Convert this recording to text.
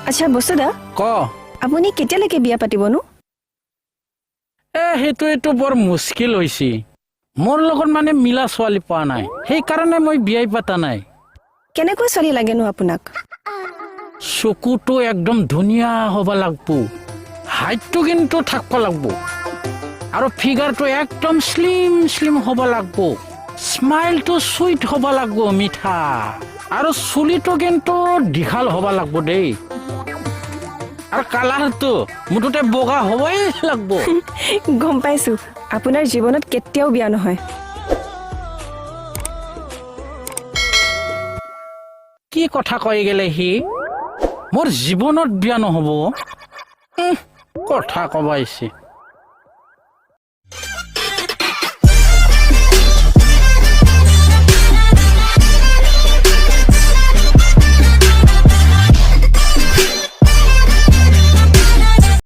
আচ্ছা বসুদা ক আপুনি কেতিয়ালৈকে বিয়া পাতিবনো সেইটোৱেতো বৰ মুস্কিল হৈছে মোৰ লগত মানে মিলা ছোৱালী পোৱা নাই সেইকাৰণে মই বিয়াই পাতা নাই কেনেকৈ ছোৱালী লাগেনো আপোনাক চকুটো একদম ধুনীয়া হ'ব লাগব হাইটটো কিন্তু থাকিব লাগব আৰু ফিগাৰটো একদম স্লিম হ'ব লাগব স্মাইলটো সুইট হ'ব লাগব মিঠা আৰু চুলিটো কিন্তু দীঘল হ'ব লাগব দেই আৰু কালাৰটো মুঠতে বগা হ'বই লাগব গম পাইছো আপোনাৰ জীৱনত কেতিয়াও বিয়া নহয় কি কথা কৈ গেলে সি মোৰ জীৱনত বিয়া নহ'ব কথা কবাইছে